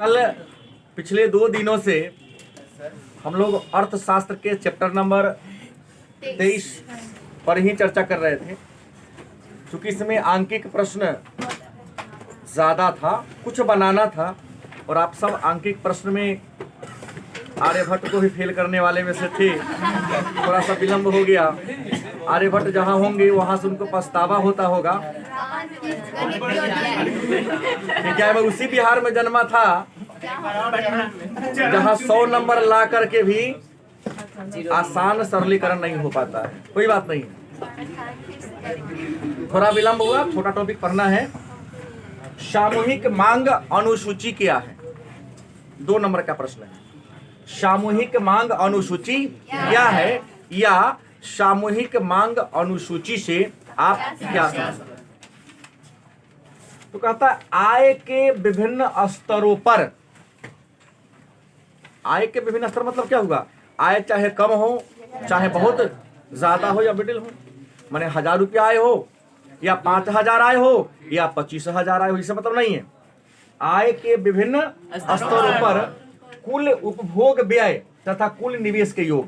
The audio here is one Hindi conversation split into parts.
कल पिछले 2 दिनों से हम लोग अर्थशास्त्र के चैप्टर नंबर 23 पर ही चर्चा कर रहे थे। क्योंकि इसमें आंकिक प्रश्न ज़्यादा था, कुछ बनाना था, और आप सब आंकिक प्रश्न में आर्यभट्ट को भी फेल करने वाले में से थे। थोड़ा सा विलंब हो गया। आर्यभट्ट जहाँ होंगे वहाँ से उनको पछतावा होता होगा कि क्या मैं उसी बिहार में जन्मा था जहाँ 100 नंबर ला करके भी आसान सरलीकरण नहीं हो पाता है। कोई बात नहीं, थोड़ा विलंब हुआ, छोटा टॉपिक पढ़ना है। सामूहिक मांग अनुसूची क्या है? 2 नंबर का प्रश्न है। सामूहिक मांग अनुसूची क्या है, या सामूहिक मांग अनुसूची से आप क्या समझते हैं? तो कहता है आय के विभिन्न स्तरों पर, आय के विभिन्न स्तर मतलब क्या होगा? आय चाहे कम हो, चाहे बहुत ज्यादा हो या मिडिल हो, माने 1000 रुपया आय हो या 5000 आय हो या 25,000 आय हो, इससे मतलब नहीं है। आय के विभिन्न स्तरों पर कुल उपभोग व्यय तथा कुल निवेश के योग,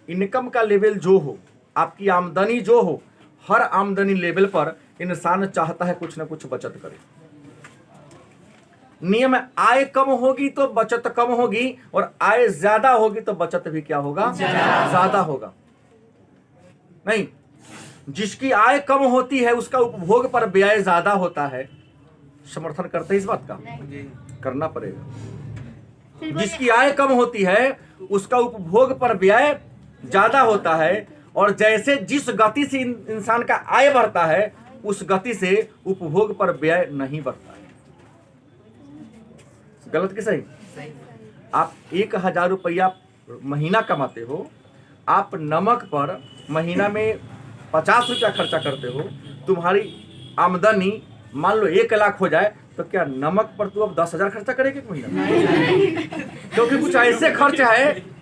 इनकम का लेवल जो हो, आपकी आमदनी जो हो, हर आमदनी लेवल पर इंसान चाहता है कुछ ना कुछ बचत करे। नियम है, आय कम होगी तो बचत कम होगी, और आय ज्यादा होगी तो बचत भी क्या होगा? ज्यादा होगा। नहीं, जिसकी आय कम होती है उसका उपभोग पर व्यय ज्यादा होता है। समर्थन करते हैं इस बात का? करना पड़ेगा। जिसकी आय कम होती है उसका उपभोग पर व्यय ज्यादा होता है, और जैसे जिस गति से इंसान का आय बढ़ता है उस गति से उपभोग पर व्यय नहीं बढ़ता है। गलत कि सही? आप 1000 रुपया महीना कमाते हो, आप नमक पर महीना में 50 रुपया खर्चा करते हो, तुम्हारी आमदनी मान लो 1 लाख हो जाए, तो क्या नमक पर तू अब 10,000 खर्चा करेगी महीना? क्योंकि कुछ ऐसे खर्च है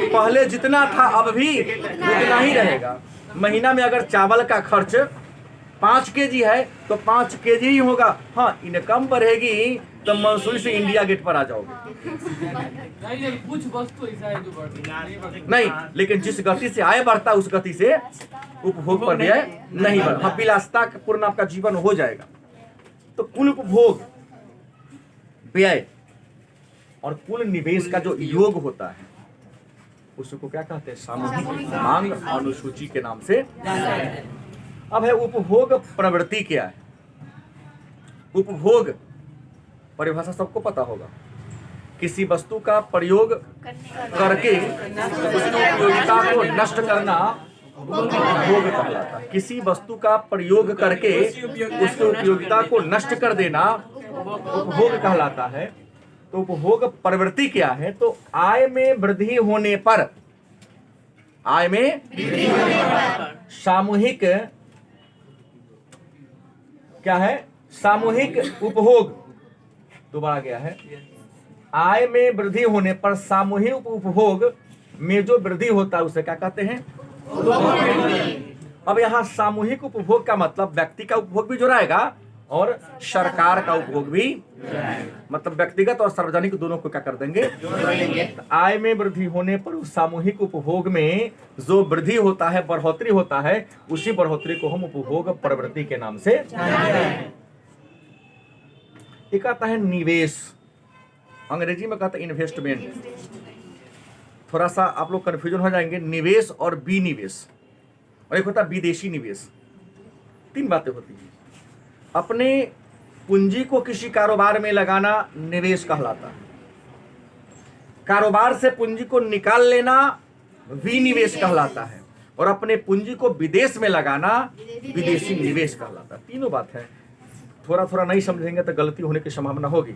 पहले जितना था अब भी उतना ही रहेगा। महीना में अगर चावल का खर्च 5 केजी है तो 5 केजी ही होगा। हाँ, इनकम बढ़ेगी तो मंसूरी से इंडिया गेट पर आ जाओगे। कुछ वस्तु ऐसा है जो बढ़ती नहीं, लेकिन जिस गति से आय बढ़ता है उस गति से उपभोग पर व्यय नहीं बढ़ता। हाँ, विलासिता पूर्ण आपका जीवन हो जाएगा। तो कुल उपभोग व्यय और कुल निवेश का जो योग होता है उसको क्या कहते हैं? सामूहिक मांग अनुसूची के नाम से। अब है उपभोग प्रवृत्ति क्या है? उपभोग परिभाषा सबको पता होगा। किसी वस्तु का प्रयोग करके उसकी उपयोगिता को नष्ट करना उपभोग कहलाता है। किसी वस्तु का प्रयोग करके उसकी उपयोगिता को नष्ट कर देना उपभोग कहलाता है। तो उपभोग प्रवृत्ति क्या है? तो आय में वृद्धि होने पर, आय में सामूहिक क्या है? सामूहिक उपभोग। दोबारा गया है, आय में वृद्धि होने पर सामूहिक उपभोग में जो वृद्धि होता है उसे क्या कहते हैं? अब यहाँ सामूहिक उपभोग का मतलब व्यक्ति का उपभोग भी जुड़ाएगा और सरकार का उपभोग भी, मतलब व्यक्तिगत और सार्वजनिक दोनों को क्या कर देंगे? आय में वृद्धि होने पर उस सामूहिक उपभोग में जो वृद्धि होता है, बढ़ोतरी होता है, उसी बढ़ोतरी को हम उपभोग प्रवृत्ति के नाम से। एक आता है निवेश, अंग्रेजी में कहते हैं इन्वेस्टमेंट। थोड़ा सा आप लोग कंफ्यूजन हो जाएंगे, निवेश और विनिवेश, और एक होता है विदेशी निवेश। 3 बातें होती हैं। अपने पूंजी को किसी कारोबार में लगाना निवेश कहलाता है। कारोबार से पूंजी को निकाल लेना विनिवेश कहलाता है, और अपने पूंजी को विदेश में लगाना विदेशी निवेश कहलाता है। तीनों बात है। थोड़ा थोड़ा नहीं समझेंगे तो गलती होने की संभावना होगी।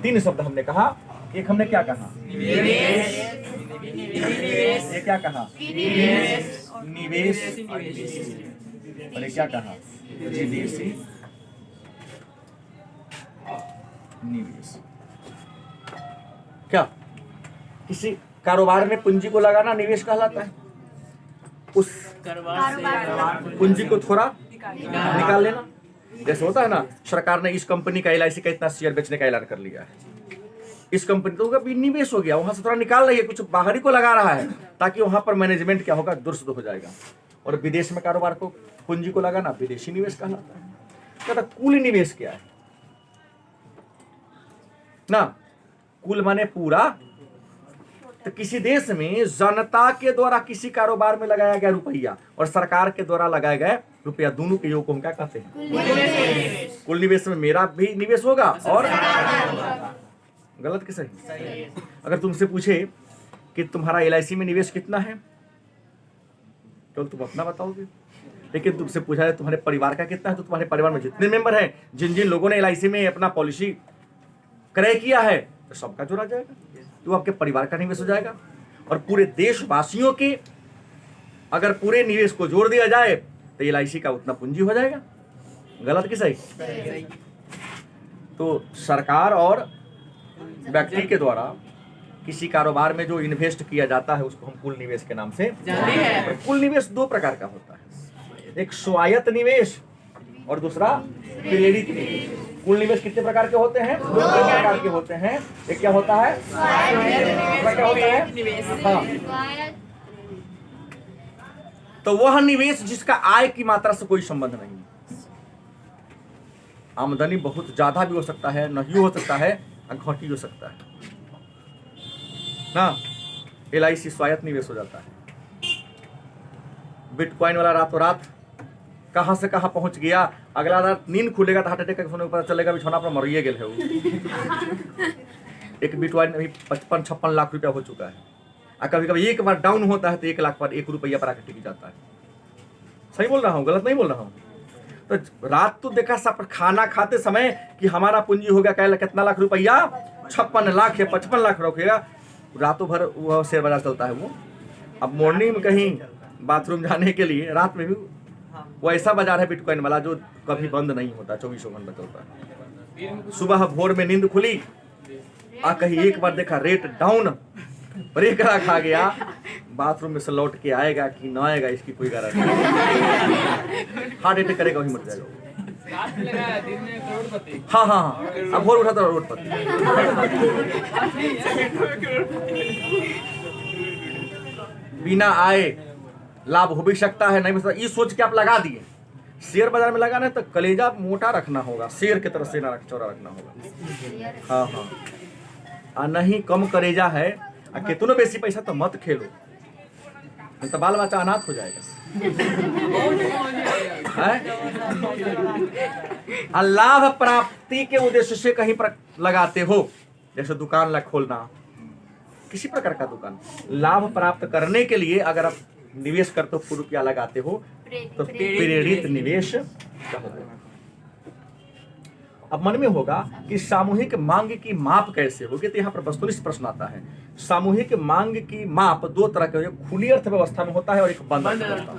3 शब्द हमने कहा। एक हमने क्या कहा? निवेश। ये क्या कहा? निवेश। और ये क्या कहा? विदेशी निवेश। क्या किसी कारोबार में पूंजी को लगाना निवेश कहलाता है? उस पूंजी को थोड़ा निकाल लेना, जैसे होता है ना, सरकार ने इस कंपनी का LIC का इतना शेयर बेचने का ऐलान कर लिया है, इस कंपनी तो अभी निवेश हो गया, वहां से थोड़ा निकाल रही है, कुछ बाहरी को लगा रहा है ताकि वहां पर मैनेजमेंट क्या होगा, दुरुस्त हो जाएगा। और विदेश में कारोबार को, पूंजी को लगाना विदेशी निवेश कहलाता है। कहता कुल निवेश क्या है ना, कुल माने पूरा। तो किसी देश में जनता के द्वारा किसी कारोबार में लगाया गया रुपया और सरकार के द्वारा लगाए गए रुपया, दोनों के योग को हम क्या कहते हैं? कुल निवेश में मेरा भी निवेश होगा और गलत कि सही? अगर तुमसे पूछे कि तुम्हारा LIC में निवेश कितना है, तो तुम अपना बताओगे। लेकिन तुमसे पूछा है तुम्हारे परिवार का कितना है, तो तुम्हारे परिवार में जितने मेंबर हैं, जिन जिन लोगों ने LIC में अपना पॉलिसी क्रय किया है, तो सबका जोड़ा जाएगा, तो आपके परिवार का निवेश हो जाएगा। और पूरे देशवासियों के अगर पूरे निवेश को जोड़ दिया जाए तो LIC का उतना पूंजी हो जाएगा। गलत कि सही? तो सरकार और व्यक्ति के द्वारा किसी कारोबार में जो इन्वेस्ट किया जाता है उसको हम कुल निवेश के नाम से जानते हैं। कुल निवेश दो प्रकार का होता है, एक स्वायत्त निवेश और दूसरा प्रेरित निवेश। कुल निवेश कितने प्रकार के होते हैं? दो प्रकार के होते हैं। एक क्या होता है? क्या होता है? हाँ, तो वह निवेश जिसका आय की मात्रा से कोई संबंध नहीं, आमदनी बहुत ज्यादा भी हो सकता है, नहीं हो सकता है, घटी हो सकता है ना। LIC स्वायत्त निवेश हो जाता है। बिटकॉइन वाला रातों रात कहां से कहां पहुंच गया, अगला रात नींद खुलेगा तो हार्ट अटैक का पता चलेगा बिछौना पर मरिए गेल है वो। एक बिटकॉइन अभी 55-56 लाख रुपया हो चुका है, और कभी कभी एक बार डाउन होता है तो 1 लाख पर 1 रुपया पर आकर टिक जाता है। सही बोल रहा हूँ, गलत नहीं बोल रहा हूँ? तो रात तो देखा सब खाना खाते समय कि हमारा पूंजी हो गया कितना लाख रुपया, 56 लाख या 55 लाख रखेगा, रातों भर वह शेयर बाजार चलता है वो। अब मॉर्निंग में कहीं बाथरूम जाने के लिए रात में भी वो ऐसा बाजार है बिटकॉइन वाला जो कभी बंद नहीं होता, 24 घंटा चलता है। सुबह भोर में नींद खुली आ कहीं एक बार देखा रेट डाउन, ब्रेक रखा गया, बाथरूम में से लौट के आएगा कि ना आएगा इसकी कोई गारंटी नहीं। हार्ट अटैक करेगा, वही मर जाएगा। हाँ हाँ हाँ, अब भोर उठा तो रोडपति। बिना आए लाभ हो भी सकता है, नहीं भी सकता, ये सोच के आप लगा दिए। शेयर बाजार में लगाना है तो कलेजा मोटा रखना होगा, शेर की तरह से ना चौड़ा रखना होगा। हाँ हाँ, और नहीं कम कलेजा है, कितनो बेसी पैसा तो मत खेलो, तो बाल बच्चा अनाथ हो जाएगा। लाभ प्राप्ति के उद्देश्य से कहीं पर लगाते हो, जैसे दुकान ला खोलना, किसी प्रकार का दुकान, लाभ प्राप्त करने के लिए अगर आप निवेश करते हो, रुपया लगाते हो, तो प्रेरित निवेश कहते हैं। अब मन में होगा कि सामूहिक मांग की माप कैसे होगी, तो यहाँ पर वस्तुनिष्ठ प्रश्न आता है। सामूहिक मांग की माप दो तरह के, एक खुली अर्थव्यवस्था में होता है और एक बंद अर्थव्यवस्था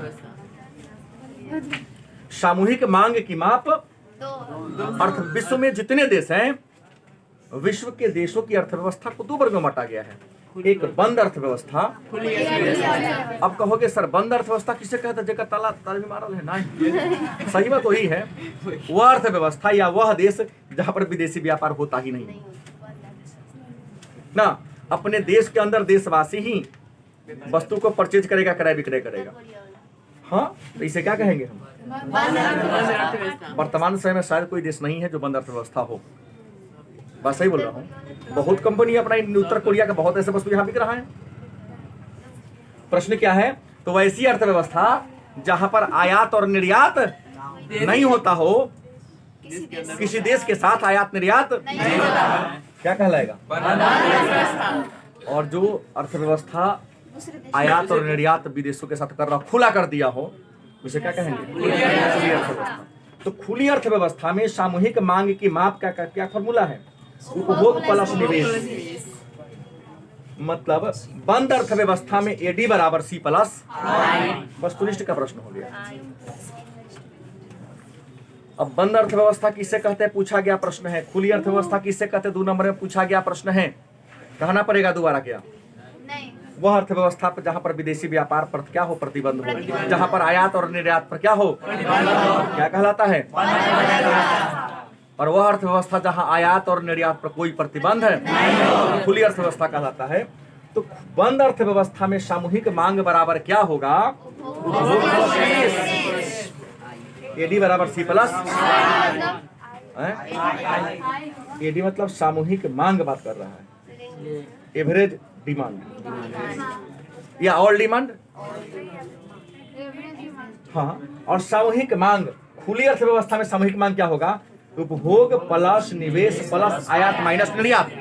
में। सामूहिक मांग की माप अर्थ, विश्व में जितने देश हैं, विश्व के देशों की अर्थव्यवस्था को 2 वर्ग में बांटा गया है, एक बंद अर्थव्यवस्था। अब कहोगे सर बंद अर्थव्यवस्था किसे कहते हैं, जगह ताला ताला भी मारल है? नहीं, सही बात वही है, वह अर्थव्यवस्था या वह देश जहां पर विदेशी व्यापार होता ही नहीं ना। अपने देश के अंदर देशवासी ही वस्तु को परचेज करेगा, क्रय विक्रय करेगा। हाँ, तो इसे क्या कहेंगे हम? वर्तमान समय में शायद कोई देश नहीं है जो बंद अर्थव्यवस्था हो। बात सही बोल रहा हूँ? बहुत कंपनी अपना उत्तर कोरिया का बहुत ऐसे वस्तु यहाँ बिक रहा है। प्रश्न क्या है? तो वैसी अर्थव्यवस्था जहां पर आयात और निर्यात नहीं होता हो, किसी देश के साथ आयात निर्यात नहीं होता है, क्या कहलाएगा? और जो अर्थव्यवस्था आयात और निर्यात विदेशों के साथ कर रहा, खुला कर दिया हो, उसे क्या कहेंगे? खुली अर्थव्यवस्था। तो खुली अर्थव्यवस्था में सामूहिक मांग की माप का क्या फॉर्मूला है? उपभोग प्लस निवेश। मतलब बंद अर्थव्यवस्था में AD बराबर C प्लस। वस्तुनिष्ठ का प्रश्न हो गया। अब बंद अर्थव्यवस्था किसे कहते हैं पूछा गया प्रश्न है, खुली अर्थव्यवस्था किसे कहते हैं 2 नंबर में पूछा गया प्रश्न है। कहना पड़ेगा दोबारा क्या? नहीं। वह अर्थव्यवस्था पर जहां पर विदेशी व्यापार पर क्या हो, प्रतिबंध हो, जहां पर आयात और निर्यात पर क्या हो, क्या कहलाता है। और वह अर्थव्यवस्था जहां आयात और निर्यात पर कोई प्रतिबंध है, खुली अर्थव्यवस्था कहलाता है। तो बंद अर्थव्यवस्था में सामूहिक मांग बराबर क्या होगा, एडी बराबर सी प्लस, एडी मतलब सामूहिक मांग बात कर रहा है, एवरेज डिमांड या ऑल डिमांड। हाँ, और सामूहिक मांग, खुली अर्थव्यवस्था में सामूहिक मांग क्या होगा, उपभोग प्लस निवेश प्लस आयात माइनस निर्यात।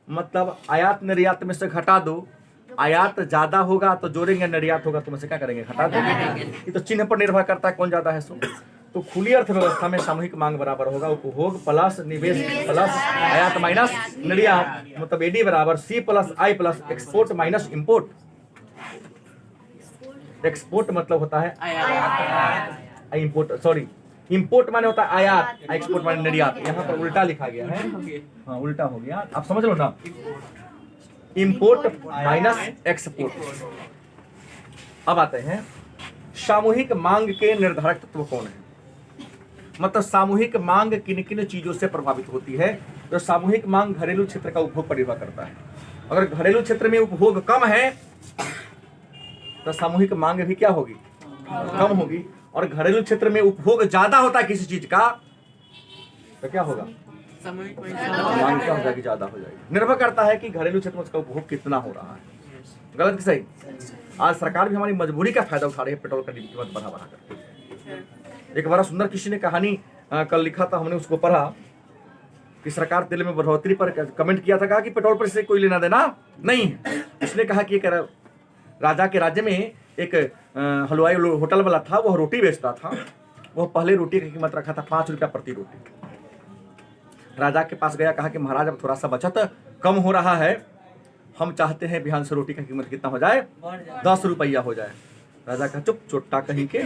मतलब आयात निर्यात में से घटा दो, आयात ज्यादा होगा तो जोड़ेंगे, निर्यात होगा तो में से क्या करेंगे, घटा देंगे। ये तो चिन्ह पर निर्भर करता है कौन ज्यादा है सो। तो खुली अर्थव्यवस्था में सामूहिक मांग बराबर होगा उपभोग प्लस निवेश प्लस आयात माइनस निर्यात। मतलब एडी बराबर C plus I plus export minus import. Export मतलब होता है इंपोर्ट, सॉरी इंपोर्ट माने होता है आयात, एक्सपोर्ट माने निर्यात। यहाँ पर उल्टा लिखा गया है, हाँ उल्टा हो गया, आप समझ लो ना। Import minus export. अब आते हैं सामूहिक मांग के निर्धारक तत्व कौन है। मतलब सामूहिक मांग किन किन चीजों से प्रभावित होती है। तो सामूहिक मांग घरेलू क्षेत्र का उपभोग पर निर्भर करता है। अगर घरेलू क्षेत्र में उपभोग कम है तो सामूहिक मांग भी क्या होगी, कम होगी। और घरेलू क्षेत्र में उपभोग ज्यादा होता है किसी चीज का तो क्या होगा, मांग क्या हो जाएगी, ज्यादा हो जाएगी। निर्भर करता है कि घरेलू क्षेत्र में उसका उपभोग कितना हो रहा है। गलत कि सही। आज सरकार भी हमारी मजबूरी का फायदा उठा रही है, पेट्रोल का कीमत बढ़ा बढ़ा कर। एक बड़ा सुंदर किसी ने कहानी कल लिखा था, हमने उसको पढ़ा कि सरकार तेल में बढ़ोतरी पर कमेंट किया था, कहा कि पेट्रोल पर से कोई लेना देना नहीं है। उसने कहा कि एक राजा के राज्य में एक हलवाई होटल वाला था, वह रोटी बेचता था। वह पहले रोटी की कीमत रखा था 5 रुपया प्रति रोटी। राजा के पास गया, कहा कि महाराज अब थोड़ा सा बचत कम हो रहा है, हम चाहते हैं बिहान से रोटी का कीमत कितना हो जाए, 10 रुपया हो जाए। राजा कहा चुप चोट्टा कहीं के,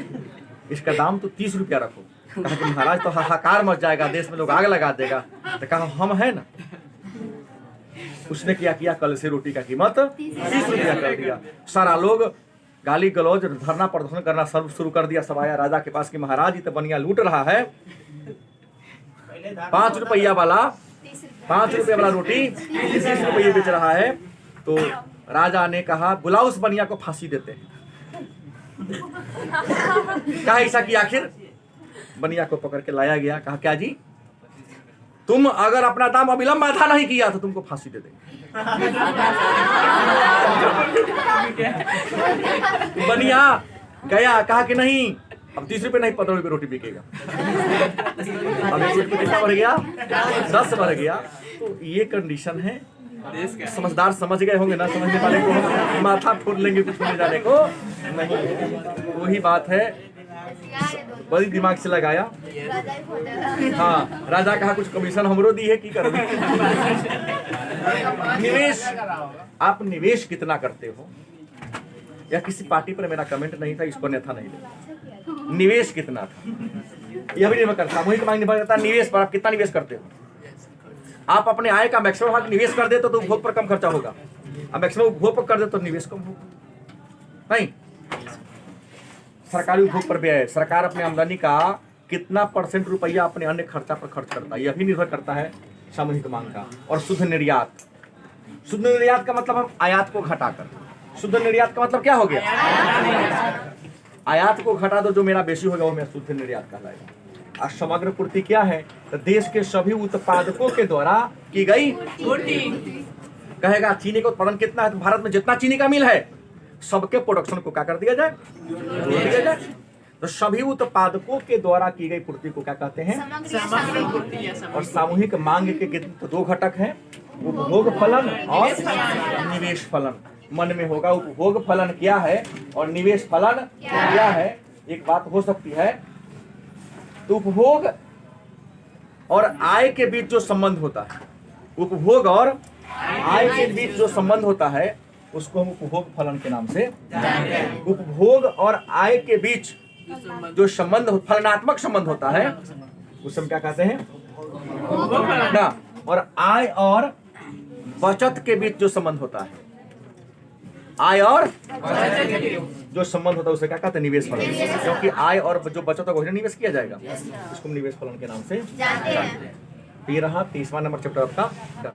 इसका दाम तो 30 रुपया रखो। कहा कि महाराज तो हाहाकार मच जाएगा, देश में लोग आग लगा देगा। तो कहा हम है ना। उसने क्या किया, कल से रोटी का कीमत 30 रुपया कर दिया। सारा लोग गाली गलौज धरना प्रदर्शन करना शुरू कर दिया। सब आया राजा के पास कि महाराज ये तो बनिया लूट रहा है, 5 रुपया वाला 5 रुपये वाला रोटी 30 रुपये बेच रहा है। तो राजा ने कहा बुलाओ उस बनिया को, फांसी देते हैं। कहा ऐसा कि आखिर बनिया को पकड़ के लाया गया। कहा क्या जी, तुम अगर अपना दाम अविलंब अदा नहीं किया तो तुमको फांसी दे देंगे। बनिया गया, कहा कि नहीं अब 30 रुपये नहीं 15 रुपये रोटी बिकेगा। अब 1 रुपये कितना बढ़ गया, 10 बढ़ गया। तो ये कंडीशन है। समझदार समझ गए होंगे, ना समझने वाले को माथा फोड़ लेंगे, कुछ नहीं जाने को नहीं। वही बात है, बड़ी दिमाग से लगाया। हाँ, राजा कहा कुछ कमीशन हमरो दी है की कर। निवेश, आप निवेश कितना करते हो। या किसी पार्टी पर मेरा कमेंट नहीं था, इसको अन्यथा नहीं ले। निवेश कितना था यह भी निर्भर करता, सामूहिक मांग निर्भर करता है निवेश पर। आप कितना निवेश करते हो। आप अपने आय का मैक्सिमम भाग निवेश कर दे तो उपभोग पर कम खर्चा होगा, अब मैक्सिमम उपभोग पर कर दे तो निवेश कम होगा। नहीं, सरकारी उपभोग पर व्यय, सरकार अपने आमदनी का कितना % रुपया अपने अन्य खर्चा पर खर्च करता है, यह भी निर्भर करता है सामूहिक मांग का। और शुद्ध निर्यात, शुद्ध निर्यात का मतलब हम आयात को घटाकर, शुद्ध निर्यात का मतलब क्या हो गया, आयात को घटा दो, जो मेरा बेसी होगा वो मेरा शुद्ध निर्यात कहलाएगा। और समग्र पूर्ति क्या है, तो देश के सभी उत्पादकों के द्वारा की गई पूर्ति। कहेगा चीनी का उत्पादन कितना है, तो भारत में जितना चीनी का मिल है सबके प्रोडक्शन को क्या कर दिया जाए, जोड़ दिया जाए। तो सभी उत्पादकों के द्वारा की गई पूर्ति को क्या कहते हैं, और सामूहिक मांग के तो 2 घटक हैं, उपभोग फलन और निवेश फलन। मन में होगा उपभोग फलन क्या है और निवेश फलन क्या है। एक बात हो सकती है, तो उपभोग और आय के बीच जो संबंध होता है, उपभोग और आय के बीच जो संबंध होता है उसको हम उपभोग फलन के नाम से, उपभोग और आय के बीच जो संबंध फलनात्मक संबंध होता है उसे हम क्या कहते हैं ना। और आय और बचत के बीच जो संबंध होता है आय और जो संबंध होता है उसे क्या कहते हैं? निवेश फलन। क्योंकि आय और जो बचत होगा निवेश किया जाएगा, इसको हम निवेश फलन के नाम से जानते हैं। तो ये रहा 30वां नंबर चैप्टर आपका।